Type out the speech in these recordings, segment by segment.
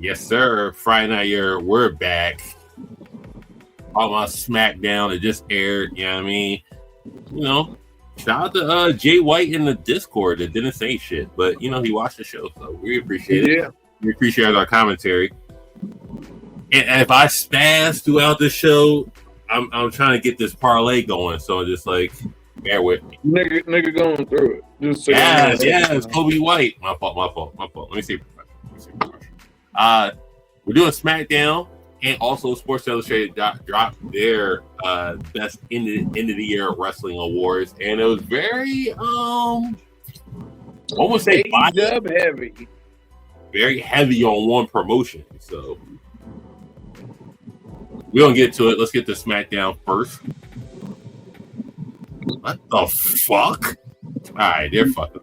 Yes, sir. Friday night, we're back. All my SmackDown that just aired. You know what I mean? You know, shout out to Jay White in the Discord that didn't say shit, but you know he watched the show, so we appreciate it. Yeah, we appreciate our commentary. And if I spaz throughout the show, I'm trying to get this parlay going, so just like bear with me. Nigga going through it. Just so it's Kobe White. My fault. Let me see. We're doing SmackDown, and also Sports Illustrated dropped their best end of the year wrestling awards, and it was very almost say dub heavy, very heavy on one promotion. So we don't get to it. Let's get to SmackDown first. What the fuck? All right, they're fucking.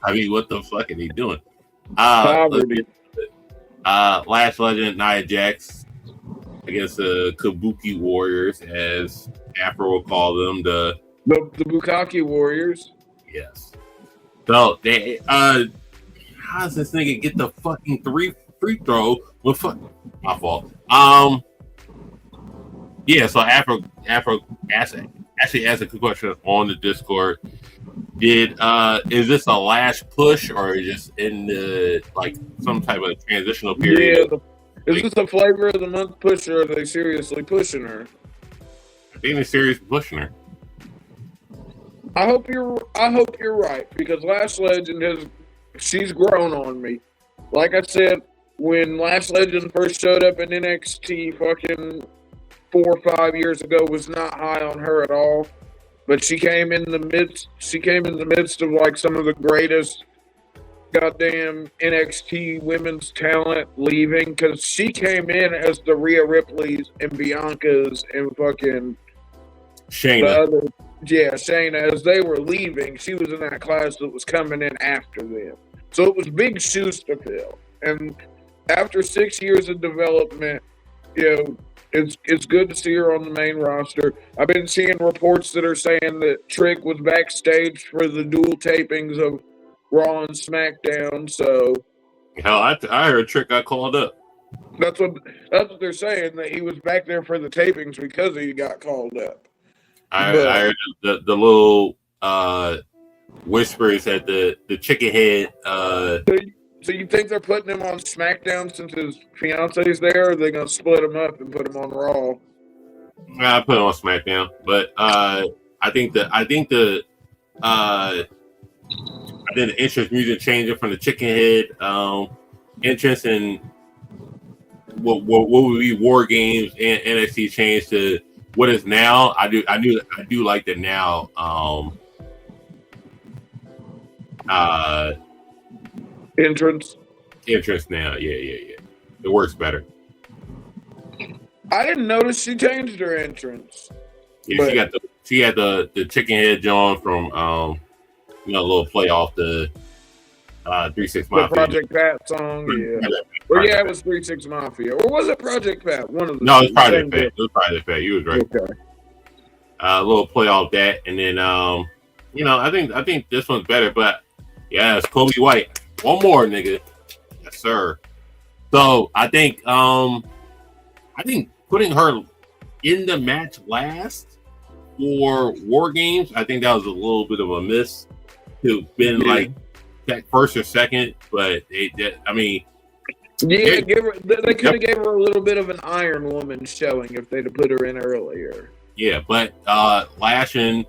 I mean, what the fuck are they doing? Lash Legend Nia Jax against the Kabuki Warriors, as Afro will call them, the Bukkake Warriors. Yes. So they how does this nigga get the fucking free throw? Well, fuck, my fault. Yeah. So Afro actually asked a good question on the Discord. Is this a Lash push or just in the like some type of transitional period? Yeah, is this a flavor of the month push, or are they seriously pushing her? I think they're seriously pushing her. I hope you're right, because Lash Legend she's grown on me. Like I said, when Lash Legend first showed up in NXT fucking 4 or 5 years ago, was not high on her at all. But she came in the midst of like some of the greatest goddamn NXT women's talent leaving, because she came in as the Rhea Ripley's and Bianca's and fucking Shayna. Shayna, as they were leaving, she was in that class that was coming in after them. So it was big shoes to fill. And after 6 years of development, you know, it's good to see her on the main roster. I've been seeing reports that are saying that Trick was backstage for the dual tapings of Raw and SmackDown. So hell, I heard Trick got called up. That's what they're saying, that he was back there for the tapings because he got called up. I heard the little whispers at the chicken head. So you think they're putting him on SmackDown since his fiance's there, or are they going to split him up and put him on Raw? I put him on SmackDown, but I think the entrance music changing from the chicken head entrance and what would be War Games and NXT changed to what is now. I do like the now entrance now. Yeah. It works better. I didn't notice she changed her entrance. Yeah, she had the chicken head John from a little play off the 3-6 Mafia. The Project Pat song, yeah. It was 3-6 Mafia. Or was it Project Pat? One of them. No, it was Project Pat. It was Project Pat. You was right. Okay. A little play off that, and then I think this one's better, but yeah, it's Kobe White. One more, nigga. Yes, sir. So I think putting her in the match last for War Games, I think that was a little bit of a miss. To been like first or second, but they could have gave her a little bit of an Iron Woman showing if they'd have put her in earlier. Yeah, but Lash and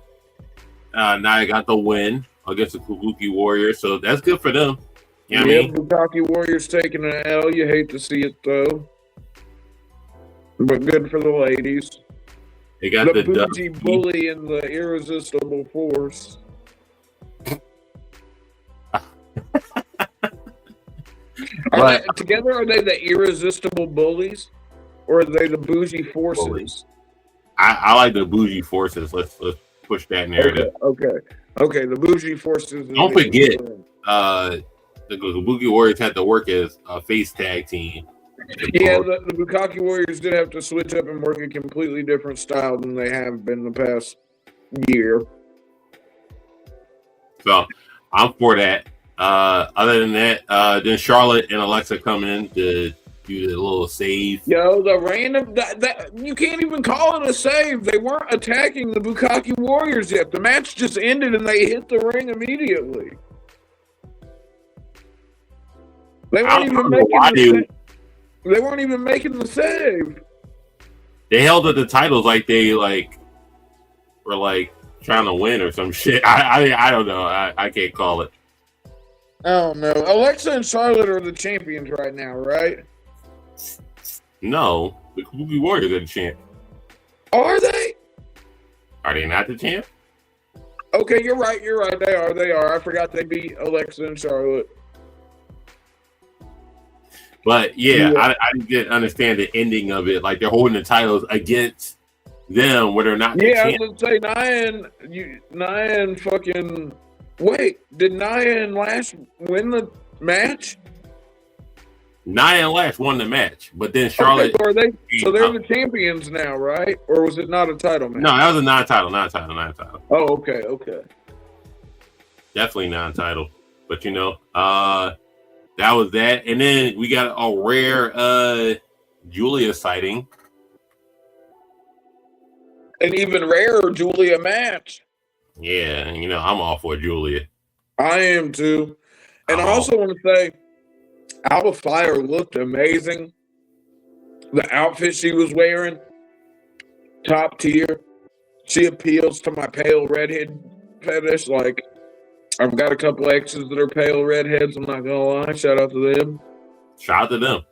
Nia got the win against the Kabuki Warriors, so that's good for them. You know what I mean? Bukkake Warriors taking an L. You hate to see it though, but good for the ladies. They got the bougie bully and the irresistible force. Are they the irresistible bullies, or are they the bougie forces? Bullies. I like the bougie forces. Let's push that narrative. Okay. The bougie forces. Don't forget, the Kabuki Warriors had to work as a face tag team. Yeah, the Bukkake Warriors did have to switch up and work a completely different style than they have been the past year. So I'm for that. Other than that, then Charlotte and Alexa come in to do the little save. Yo, the random that you can't even call it a save. They weren't attacking the Bukkake Warriors yet. The match just ended and they hit the ring immediately. They weren't even making they weren't even making the save. They held up the titles like they were trying to win or some shit. I don't know. I can't call it. I don't know. Alexa and Charlotte are the champions right now, right? No, the Kabuki Warriors are the champ. Are they? Are they not the champ? Okay, you're right. They are. I forgot they beat Alexa and Charlotte. But yeah. I didn't understand the ending of it. Like they're holding the titles against them when they're not the champ. I was gonna say Nia fucking. Wait, did Nia and Lash win the match? Nia and Lash won the match, but then Charlotte. Okay, so they're the champions now, right? Or was it not a title match? No, that was a non-title. Oh, okay. Definitely non-title. But that was that. And then we got a rare Giulia sighting. An even rarer Giulia match. Yeah, I'm all for Giulia. I am too. And I also want to say, Alba Fyre looked amazing. The outfit she was wearing, top tier. She appeals to my pale redhead fetish. Like, I've got a couple exes that are pale redheads. I'm not gonna lie. Shout out to them. Shout out to them.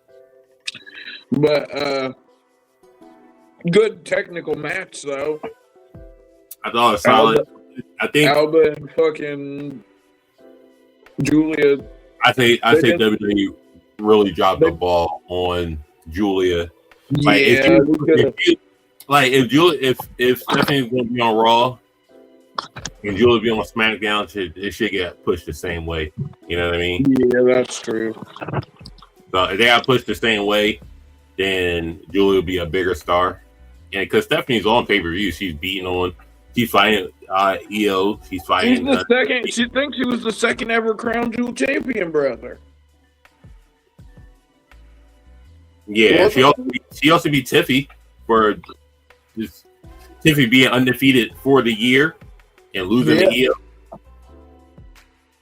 But good technical match though. I thought it was solid. I think Alba and fucking Giulia. I say WWE really dropped the ball on Giulia. Like if Stephanie's gonna be on Raw and Giulia be on SmackDown, it should get pushed the same way. You know what I mean? Yeah, that's true. So if they got pushed the same way, then Giulia will be a bigger star. And because Stephanie's on pay-per-view, she's fighting EO. She's fighting. She's the second. She thinks she was the second ever Crown Jewel champion, brother. Yeah, she also beat Tiffy for just Tiffy being undefeated for the year and losing the EO.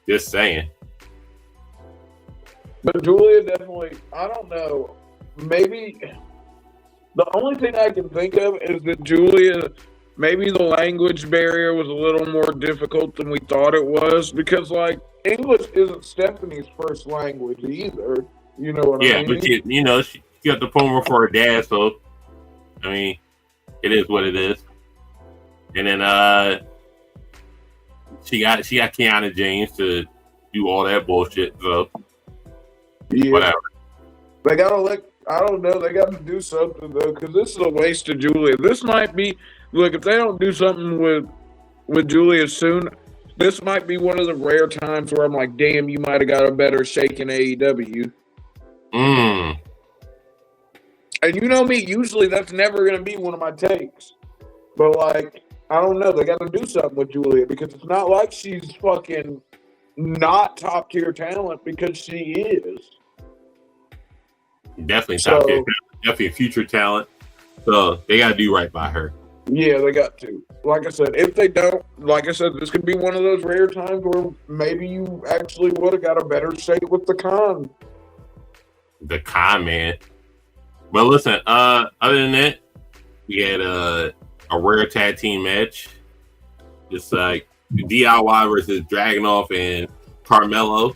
Just saying. But Giulia definitely. I don't know. Maybe the only thing I can think of is that Giulia. Maybe the language barrier was a little more difficult than we thought it was because, English isn't Stephanie's first language either. You know what I mean? Yeah, but she got the promo for her dad, so I mean, it is what it is. And then she got Kiana James to do all that bullshit. So whatever. They gotta I don't know. They got to do something though, because this is a waste of Giulia. This might be. Look, if they don't do something with Giulia soon, this might be one of the rare times where I'm like, damn, you might have got a better shake in AEW. And you know me, usually that's never going to be one of my takes. But, I don't know. They got to do something with Giulia because it's not like she's fucking not top-tier talent because she is. Definitely top-tier talent. Definitely a future talent. So they got to do right by her. Yeah, they got to. Like I said, if they don't, this could be one of those rare times where maybe you actually would have got a better shake with the Khan. The Khan, man. But listen, other than that, we had a rare tag team match. Just DIY versus Dragunov and Carmelo.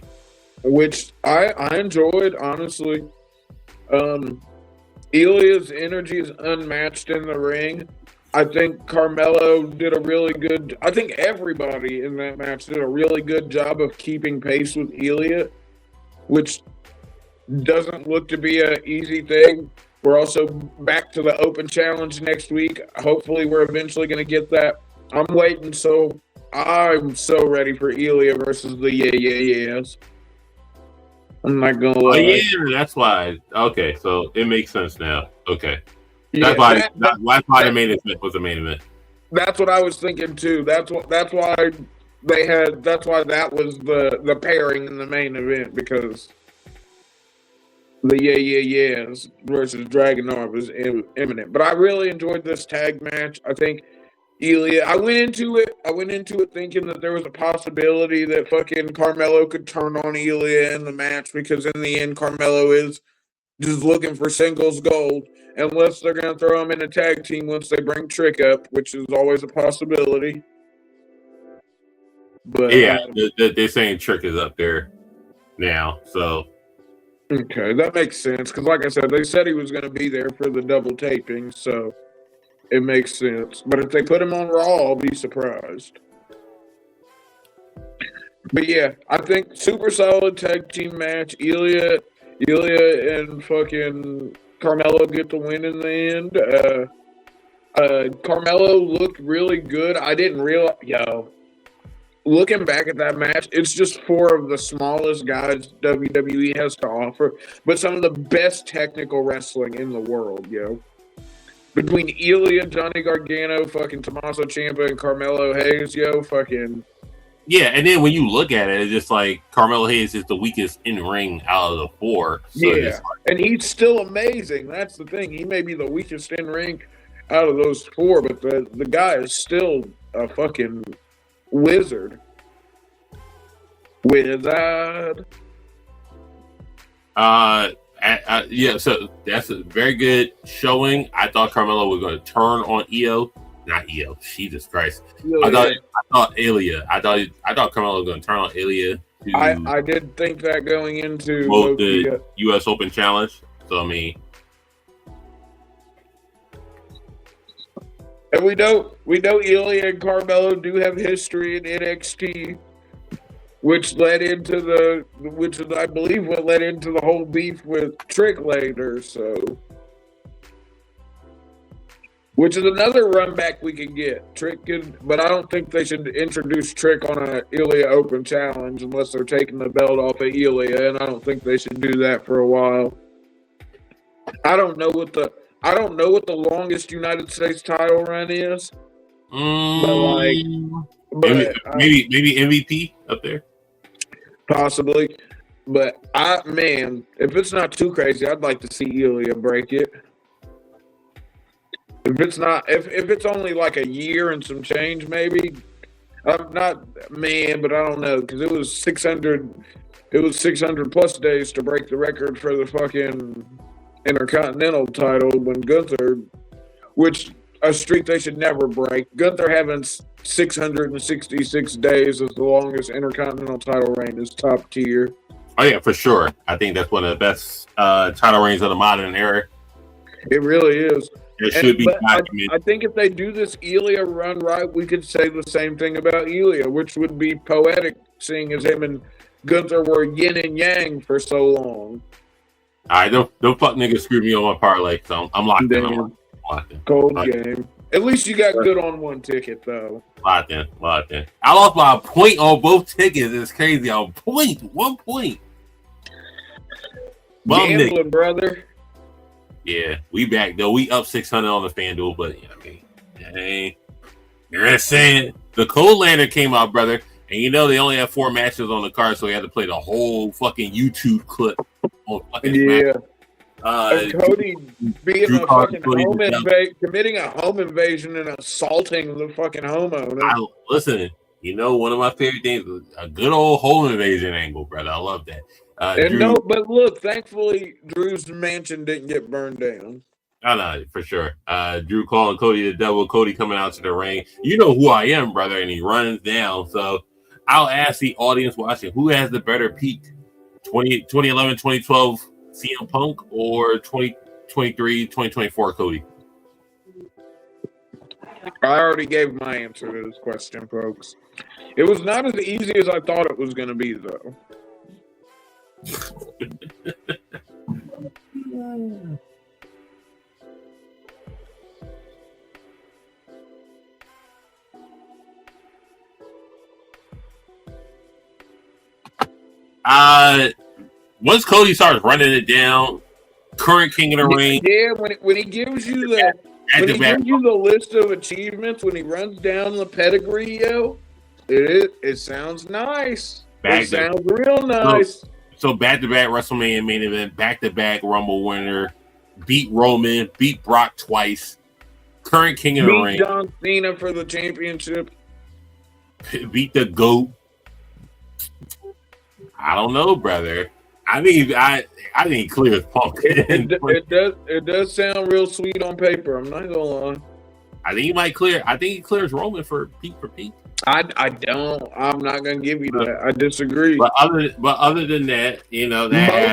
Which I enjoyed, honestly. Ilja's energy is unmatched in the ring. I think Carmelo did a really good. I think everybody in that match did a really good job of keeping pace with Ilja, which doesn't look to be an easy thing. We're also back to the open challenge next week. Hopefully, we're eventually going to get that. I'm waiting, so I'm so ready for Ilja versus the Yes. I'm not going to lie. Oh, yeah, that's why. Okay, so it makes sense now. Okay. That's why the main event was the main event. That's what I was thinking too. That's why That's why that was the pairing in the main event, because the yeahs versus Dragunov is imminent. But I really enjoyed this tag match. I think Ilja, I went into it thinking that there was a possibility that fucking Carmelo could turn on Ilja in the match, because in the end Carmelo is just looking for singles gold, unless they're going to throw him in a tag team once they bring Trick up, which is always a possibility. But yeah, they're saying Trick is up there now, so okay, that makes sense, because like I said, they said he was going to be there for the double taping, so it makes sense. But if they put him on Raw, I'll be surprised. But yeah, I think super solid tag team match. Ilja and fucking Carmelo get the win in the end. Carmelo looked really good. I didn't realize, looking back at that match, it's just four of the smallest guys WWE has to offer, but some of the best technical wrestling in the world, Between Ilja, Johnny Gargano, fucking Tommaso Ciampa, and Carmelo Hayes, fucking... Yeah, and then when you look at it, it's just like Carmelo Hayes is the weakest in ring out of the four. So and he's still amazing. That's the thing. He may be the weakest in ring out of those four, but the guy is still a fucking wizard. Yeah, so that's a very good showing. I thought Carmelo was going to turn on not EO. Jesus Christ! I thought Ilja. I thought Carmelo was going to turn on Ilja. I did think that going into both the U.S. Open Challenge. So I mean, and we know Ilja and Carmelo do have history in NXT. Which is, I believe, what led into the whole beef with Trick later, so. Which is another run back we could get. But I don't think they should introduce Trick on a Ilja Open Challenge unless they're taking the belt off of Ilja, and I don't think they should do that for a while. I don't know what the longest United States title run is. Maybe MVP up there. Possibly. But if it's not too crazy, I'd like to see Ilja break it. If it's only like a year and some change, maybe. But I don't know, because it was 600 plus days to break the record for the fucking Intercontinental title when Gunther, which a streak they should never break. Gunther having 666 days as the longest Intercontinental title reign is top tier. Oh yeah, for sure. I think that's one of the best title reigns of the modern era. It really is. It should be documented. I think if they do this Ilja run right, we could say the same thing about Ilja, which would be poetic, seeing as him and Gunther were yin and yang for so long. All right, don't fuck niggas screw me on my parlay, so I'm locked in. I'm locked in. Cold game. At least you got good on one ticket, though. Locked in. I lost by a point on both tickets. It's crazy. One point. Gambling, brother. Yeah, we back though. We up 600 on the FanDuel, but you're saying the Cold Lander came out, brother, and they only have 4 matches on the card, so we had to play the whole fucking YouTube clip on fucking SmackDown. Cody being a fucking committing a home invasion and assaulting the fucking homeowner. Listen, one of my favorite things was a good old home invasion angle, brother. I love that. But look, thankfully, Drew's mansion didn't get burned down. I know, for sure. Drew calling Cody the devil, Cody coming out to the ring. You know who I am, brother, and he runs down. So I'll ask the audience watching, who has the better peak? 2011, 2012 CM Punk or 2023, 2024 Cody? I already gave my answer to this question, folks. It was not as easy as I thought it was going to be, though. Once Cody starts running it down, current king of the ring. Yeah, when he gives you the list of achievements, when he runs down the pedigree, It is. It sounds nice. Back It sounds real nice. So back-to-back WrestleMania main event, back-to-back Rumble winner, beat Roman, beat Brock twice, current king of the ring. Beat John Cena for the championship. Beat the GOAT. I don't know, brother. I think he clears Punk. It does sound real sweet on paper. I'm not gonna lie. I think he clears Roman for Pete. I don't. I'm not gonna give you that. I disagree. But other than that,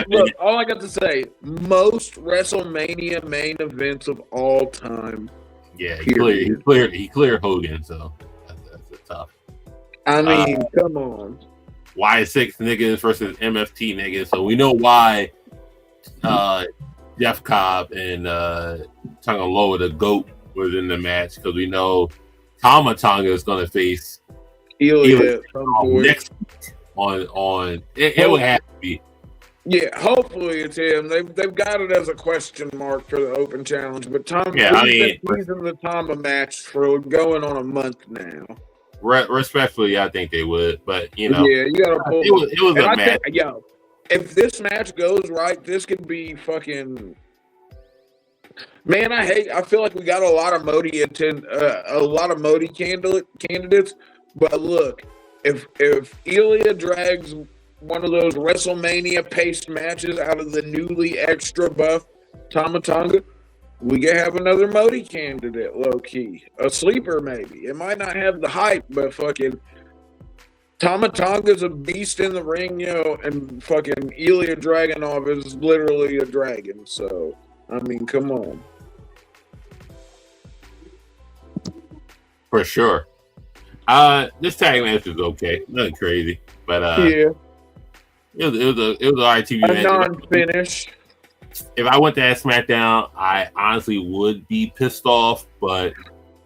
look, all I got to say, most WrestleMania main events of all time. Yeah, he cleared Hogan, so that's tough. I mean, come on. Wyatt Sicks niggas versus MFT niggas, so we know why Jeff Cobb and Tonga Loa, the GOAT, was in the match, because we know Tonga is going to face Ilja next week on it would have to be. Yeah, hopefully it's him. They've got it as a question mark for the open challenge, but Tom, been using the Tonga match for going on a month now. Respectfully, I think they would, but you gotta pull. It was a match. If this match goes right, this could be fucking. Man, I feel like we got a lot of Modi candidates, but look, if Ilja drags one of those WrestleMania paced matches out of the newly extra buff Tonga, we could have another Modi candidate, low key, a sleeper maybe. It might not have the hype, but fucking Tonga's a beast in the ring, and fucking Ilja Dragunov is literally a dragon. So I mean, come on. For sure. This tag match was okay, nothing crazy, but yeah, it was an alright TV match. Non-finish. If I went to SmackDown, I honestly would be pissed off, but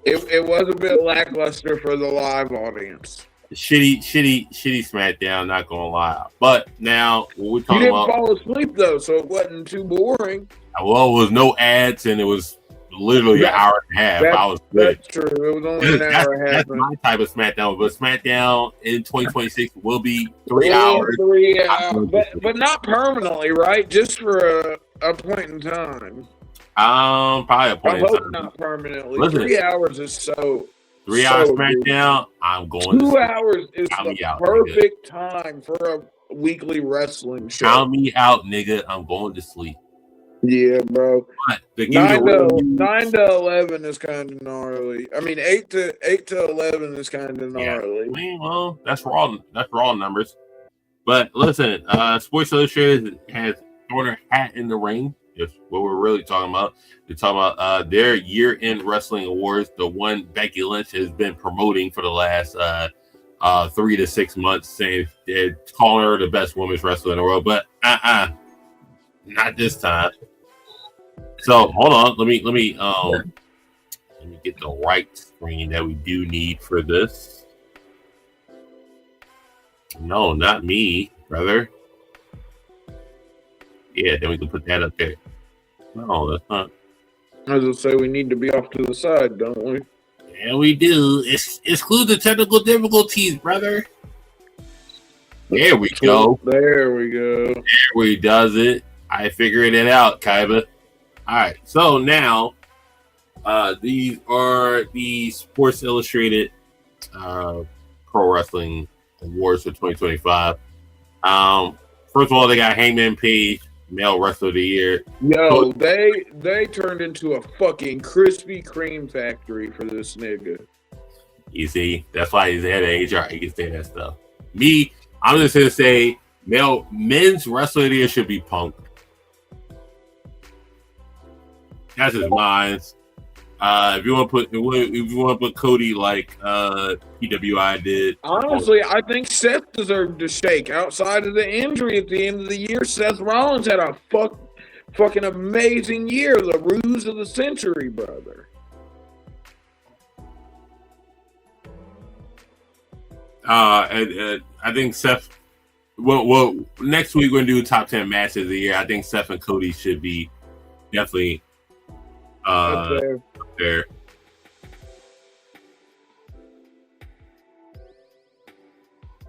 it was a bit lackluster for the live audience. Shitty SmackDown, not gonna lie. But now we're talking about. You didn't fall asleep though, so it wasn't too boring. Well, it was no ads, and it was literally an hour and a half. I was good. That's true. It was only an hour and a half. That's my type of SmackDown. But SmackDown in 2026 will be 3 hours. 3 hours, but not permanently, right? Just for a point in time. Probably a point in time. Not permanently. Listen, 3 hours is so. 3 hours SmackDown. I'm going. 2 hours is the perfect time for a weekly wrestling show. Count me out, nigga. I'm going to sleep. Yeah, bro. 9 to 11 is kind of gnarly. I mean, 8 to 11 is kind of gnarly. Yeah. Well, that's raw numbers. But listen, Sports Illustrated has thrown their hat in the ring. That's what we're really talking about. They're talking about their year-end wrestling awards, the one Becky Lynch has been promoting for the last 3 to 6 months, saying they're calling her the best women's wrestler in the world. But not this time. So hold on, let me get the right screen that we do need for this. No, not me, brother. Yeah, then we can put that up there. No, that's not. I was gonna say we need to be off to the side, don't we? Yeah, we do. Exclude the technical difficulties, brother. There we go. There we go. There we does it. I figured it out, Kaiba. All right, so now these are the Sports Illustrated Pro Wrestling Awards for 2025. First of all, they got Hangman Page, Male Wrestler of the Year. Yo, they turned into a fucking Krispy Kreme factory for this nigga. You see, that's why he's head of HR. He can say that stuff. I'm just gonna say, men's Wrestler of the Year should be Punk. That's his mind. If you want to put Cody like PWI did. Honestly, I think Seth deserved to shake. Outside of the injury at the end of the year, Seth Rollins had a fucking amazing year. The ruse of the century, brother. I think Seth. Well, next week we're gonna do top 10 matches of the year. I think Seth and Cody should be definitely there.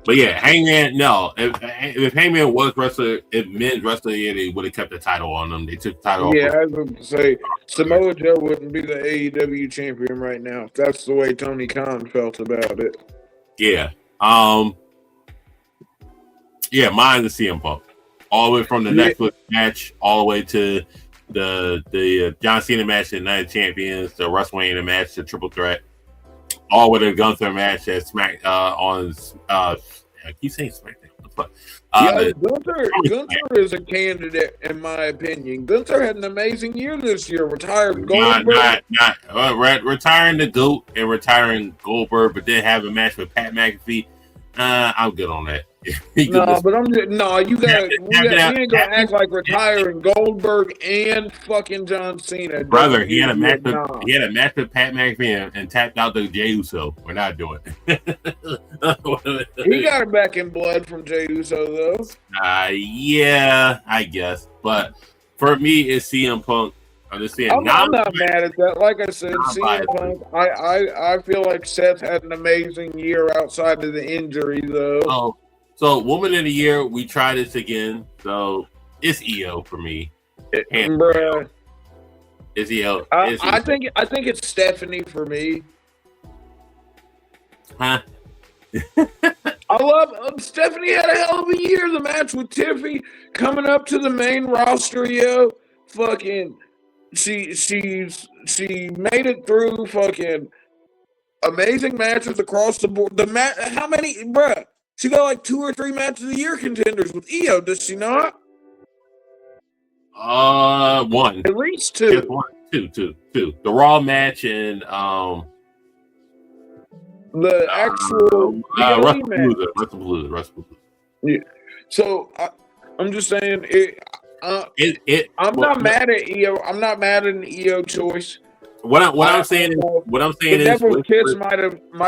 But yeah, Hangman. No, if Hangman was wrestler, if men's wrestler, yeah, they would have kept the title on them. They took the title off. Yeah, I was going to say Samoa Joe wouldn't be the AEW champion right now. That's the way Tony Khan felt about it. Yeah. Yeah, mine is CM Punk. All the way from the Netflix match, all the way to the John Cena match at Night of Champions, the WrestleMania match, the Triple Threat, all with a Gunther match at I keep saying SmackDown. What the fuck? Gunther is a candidate, in my opinion. Gunther had an amazing year this year. Retired Goldberg. Retiring the GOAT and retiring Goldberg, but then have a match with Pat McAfee. I'm good on that. You ain't gonna act like retiring Goldberg and fucking John Cena. Brother, he had a match with Pat McAfee and tapped out the Jey Uso. We're not doing it. He got it back in blood from Jey Uso though. Yeah, I guess. But for me, it's CM Punk. I'm not mad at that. Like I said, CM Punk. I feel like Seth had an amazing year outside of the injury though. So, Woman of the Year, we try this again. So, it's EO for me. Bruh. It's EO. I think it's Stephanie for me. Huh? I love Stephanie had a hell of a year. The match with Tiffy coming up to the main roster, yo. Fucking, she made it through. Fucking amazing matches across the board. How many, bruh? She got like 2 or 3 matches a year contenders with EO, does she not? One. At least 2. Two. The Raw match and the actual WrestlePalooza. Yeah. So I'm just saying I'm not mad at EO. I'm not mad at an EO choice. What I'm saying is, the Devil's Kiss might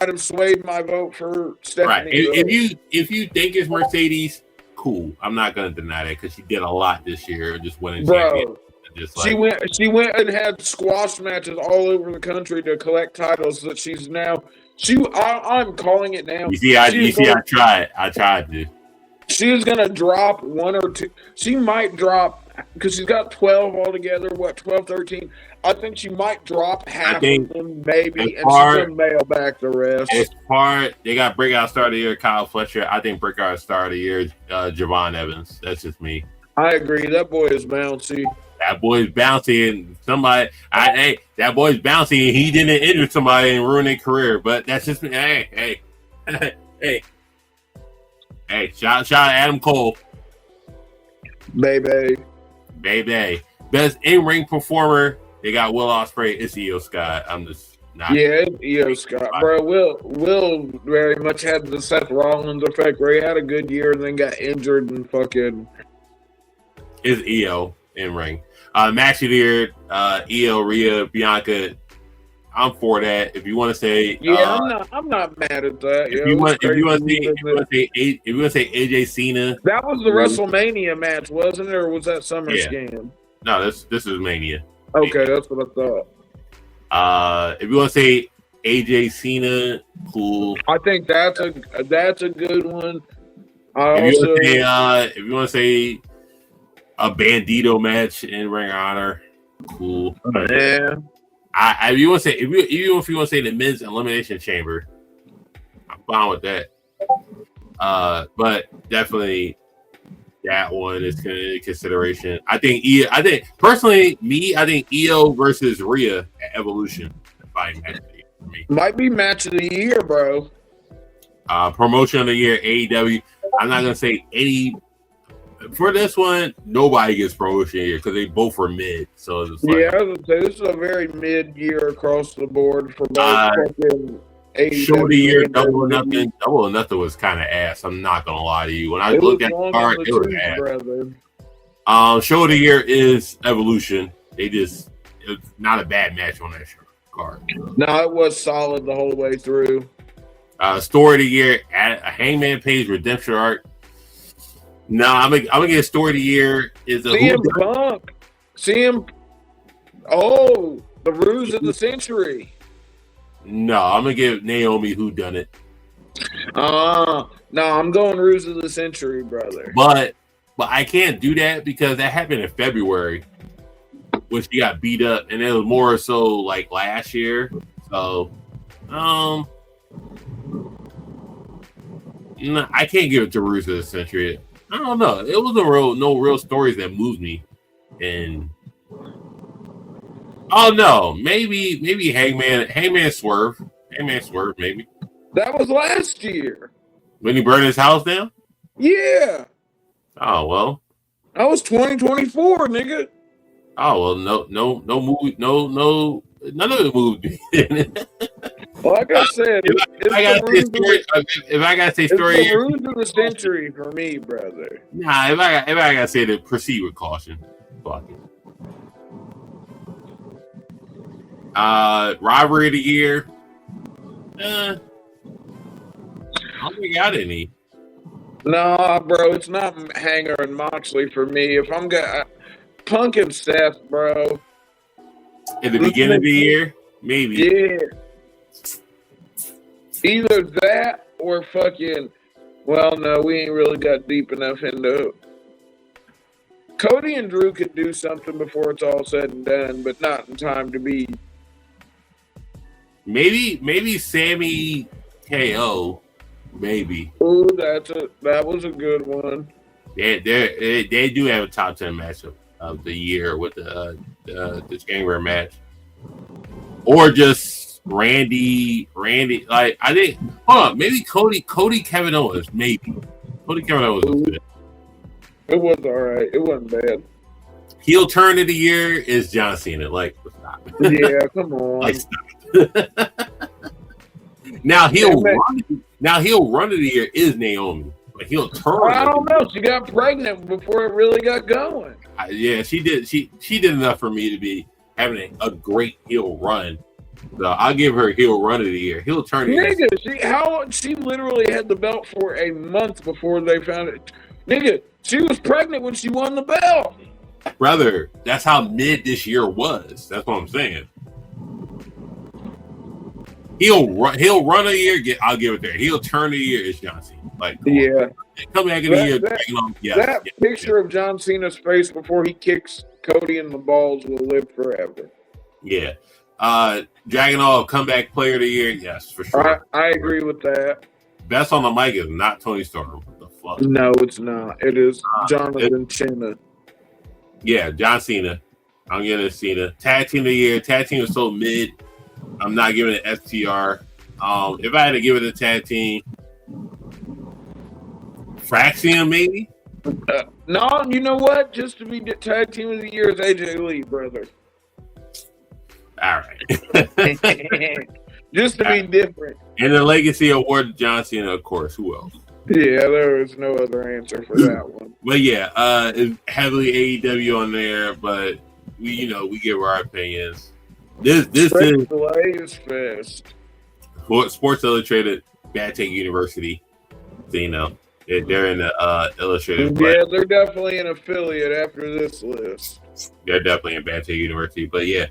have swayed my vote for Stephanie. Right. If you think it's Mercedes, cool. I'm not gonna deny that because she did a lot this year, just winning champions. She went and had squash matches all over the country to collect titles that she's now. I'm calling it now. I tried to. She is gonna drop 1 or 2. She might drop because she's got 12 altogether. 12, 13. I think she might drop half of them, maybe, and she's going to mail back the rest. They got Breakout Star of the Year, Kyle Fletcher. I think Breakout Star of the Year, Javon Evans. That's just me. I agree. That boy is bouncy. And that boy's bouncy, and he didn't injure somebody and ruin their career. But that's just me. Hey. Hey, shout out Adam Cole. Baby. Best in-ring performer. They got Will Ospreay. It's Io Scott. I'm just not. Yeah, it's Io Scott, bro. Will very much had the Seth Rollins effect where he had a good year and then got injured and fucking. It's Io in-ring. Match of the year, Io, Rhea, Bianca. I'm for that. If you want to say, I'm not mad at that. If you want to say AJ Cena, that was the WrestleMania match, wasn't it, or was that SummerSlam? No, this is Mania. Okay, that's what I thought. If you want to say AJ Cena, cool. I think that's a good one. If you want to say a Bandito match in Ring of Honor, cool. Yeah. If you want to say the men's elimination chamber, I'm fine with that. But definitely that one is in consideration. I think Io versus Rhea at Evolution fighting match of the year for me. Might be match of the year, bro. Promotion of the year, AEW. I'm not gonna say any. For this one, nobody gets promotion here because they both were mid. So it's like, I was gonna say this is a very mid year across the board for both fucking AEW. Show of the year, Double or Nothing. Double or Nothing was kind of ass. I'm not gonna lie to you. When I looked at the card, it was ass. Show of the year is Evolution. It's not a bad match on that card. No, it was solid the whole way through. Story of the year, a Hangman Page redemption arc. No, I'm gonna get story of the year is a CM Punk. The ruse of the century. No, I'm gonna give Naomi who done it. No, No, I'm going Ruse of the Century, brother. But I can't do that because that happened in February when she got beat up, and it was more so like last year. So, no, I can't give it to Ruse of the Century. I don't know. It was no real stories that moved me, and no, maybe Hangman Swerve, maybe that was last year when he burned his house down. Yeah. Oh well. That was 2024, nigga. Oh well, no movie, no, none of it moved me. Like I said, if I gotta say story, it's the Ruse of the Century for me, brother. Nah, if I gotta say to proceed with caution, fuck it. Robbery of the year. I don't think I got any. Nah, bro, it's not Hanger and Moxley for me. If I'm gonna Punk and Seth, bro. At the beginning of the year, maybe. Yeah. Either that or fucking. Well, no, we ain't really got deep enough into. Cody and Drew could do something before it's all said and done, but not in time to be. Maybe Sammy KO. Maybe. Ooh, that was a good one. They do have a top 10 matchup of the year with the January match, or just Randy. Like I think, maybe Cody Kevin Owens. Maybe Cody Kevin Owens was good. It was all right. It wasn't bad. Heel turn of the year is John Cena. Like, stop. Yeah, come on. Like, stop. Now he'll run of the year is Naomi. Like he'll turn. I don't know. She got pregnant before it really got going. Yeah, she did. She did enough for me to be having a great heel run. So I'll give her heel run of the year. Heel turn. Nigga, she literally had the belt for a month before they found it. Nigga, she was pregnant when she won the belt. Brother, that's how mid this year was. That's what I'm saying. He'll run a year. I'll give it there. He'll turn a year is John Cena. Like, yeah, come back in the year. That picture of John Cena's face before he kicks Cody in the balls will live forever. Yeah, Dragunov comeback player of the year. Yes, for sure. I agree with that. Best on the mic is not Tony Storm. What the fuck? No, it's not. It is Jonathan Cena. Yeah, John Cena. I'm giving it Cena. Tag team of the year. Tag team is so mid. I'm not giving it STR. If I had to give it a tag team, Fraxium maybe. No, you know what? Just to be the tag team of the year is AJ Lee, brother. All right. Just to be different. And the Legacy Award to John Cena, of course. Who else? Yeah, there is no other answer for that one. But yeah, it's heavily AEW on there, but we give our opinions. This is Fest. Sports Illustrated, Bad Take University. So they're in the Illustrated. Yeah, they're definitely an affiliate after this list. They're definitely in Bad Take University. But yeah,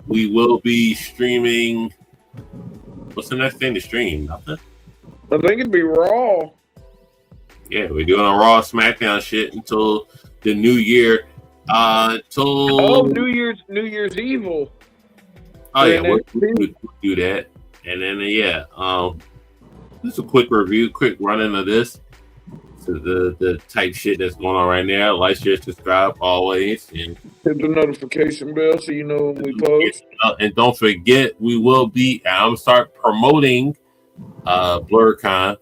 we will be streaming. What's the next thing to stream? Nothing. I think it'd be Raw. Yeah, we're doing a Raw SmackDown shit until the new year. New Year's Evil. Oh yeah, we'll do that, and then just a quick review, quick run-in of this. So the type shit that's going on right now. Like, share, subscribe always, and hit the notification bell so you know when we post. And don't forget, we will be. I'm gonna start promoting BlurCon.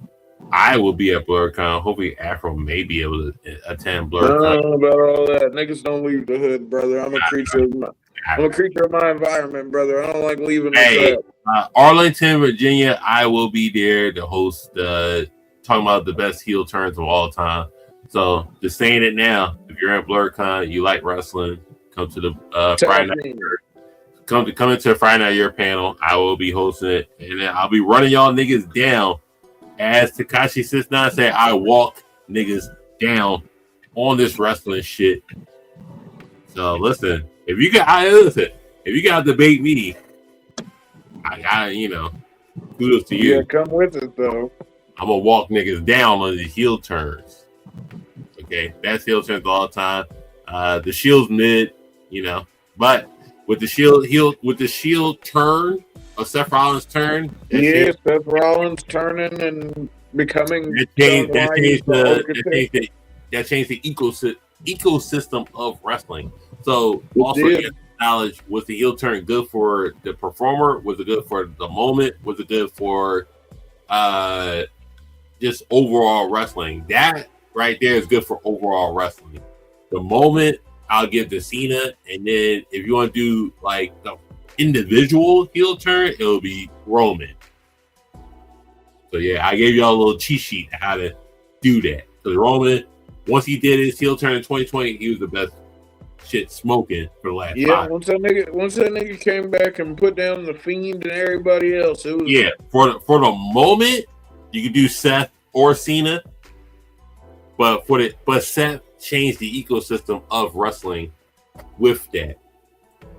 I will be at BlurCon. Hopefully, Afro may be able to attend BlurCon. I don't know about all that. Niggas don't leave the hood, brother. I'm a creature of my environment, brother. I don't like leaving the hood. Arlington, Virginia. I will be there to host talking about the best heel turns of all time. So just saying it now. If you're at BlurCon, you like wrestling, come to the Friday night. Come into a Friday Night Year panel. I will be hosting it, and then I'll be running y'all niggas down. As Tekashi 69 said, I walk niggas down on this wrestling shit. So listen, if you got to debate me, I kudos to you. Yeah, come with it though. I'm gonna walk niggas down on the heel turns. Okay, that's heel turns all the time. The Shield's mid, but with the Shield turn of Seth Rollins' turn, Seth Rollins turning and becoming that changed the ecosystem of wrestling. So also acknowledge, was the heel turn good for the performer? Was it good for the moment? Was it good for just overall wrestling? That right there is good for overall wrestling. The moment I'll give to Cena, and then if you want to do like the individual heel turn, it'll be Roman. So yeah, I gave y'all a little cheat sheet on how to do that. Because Roman, once he did his heel turn in 2020, he was the best shit smoking for the last 5. Once that nigga came back and put down the Fiend and everybody else, it was for the moment you could do Seth or Cena, but Seth changed the ecosystem of wrestling with that.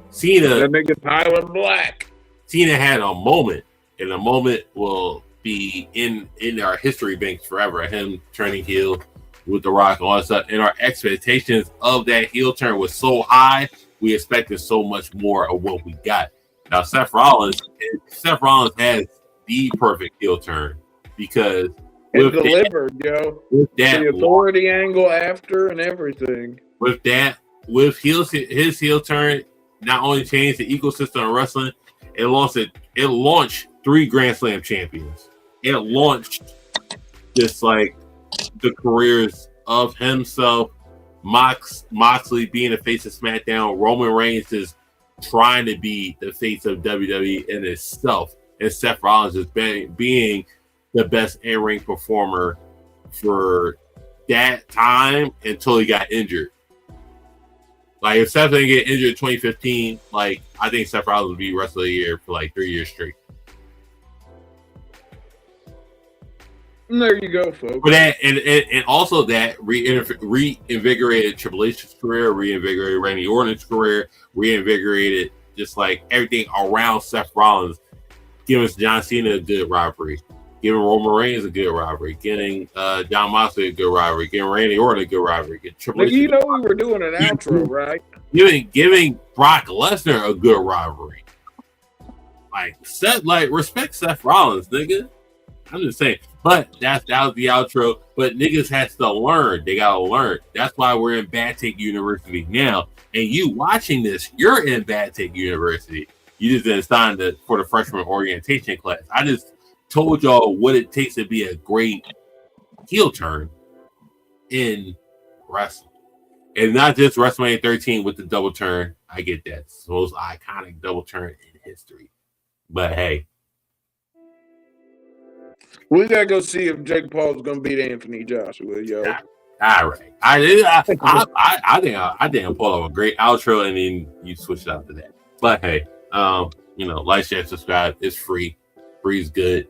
Cena, that nigga Tyler Black. Cena had a moment, and the moment will be in our history banks forever. Him turning heel with The Rock and all that stuff, and our expectations of that heel turn was so high, we expected so much more of what we got. Now Seth Rollins has the perfect heel turn because it delivered, with the authority angle after and everything. With his heel turn, not only changed the ecosystem of wrestling, it launched 3 Grand Slam champions. It launched just like the careers of himself, Moxley being the face of SmackDown, Roman Reigns is trying to be the face of WWE in itself, and Seth Rollins is being the best in-ring performer for that time until he got injured. Like, if Seth didn't get injured in 2015, like, I think Seth Rollins would be Wrestler of the Year for like 3 years straight. And there you go, folks. But that, and also that reinvigorated Triple H's career, reinvigorated Randy Orton's career, reinvigorated just like everything around Seth Rollins, giving John Cena a good rivalry, giving Roman Reigns a good rivalry, getting John Moxley a good rivalry, giving Randy Orton a good rivalry, getting Triple H. We were doing an outro, right? Giving Brock Lesnar a good rivalry. Respect Seth Rollins, nigga. I'm just saying. But that was the outro. But niggas has to learn. They gotta learn. That's why we're in Bad Take University now. And you watching this, you're in Bad Take University. You just didn't sign for the freshman orientation class. I just told y'all what it takes to be a great heel turn in wrestling. And not just WrestleMania 13 with the double turn. I get that. It's the most iconic double turn in history. But hey. We gotta go see if Jake Paul's gonna beat Anthony Joshua, yo. All right. I think pull off a great outro, and then you switch it out to that. But hey, like, share, subscribe. It's free. Free's good.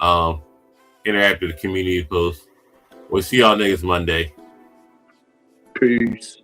Interact with the community post. We'll see y'all niggas Monday. Peace.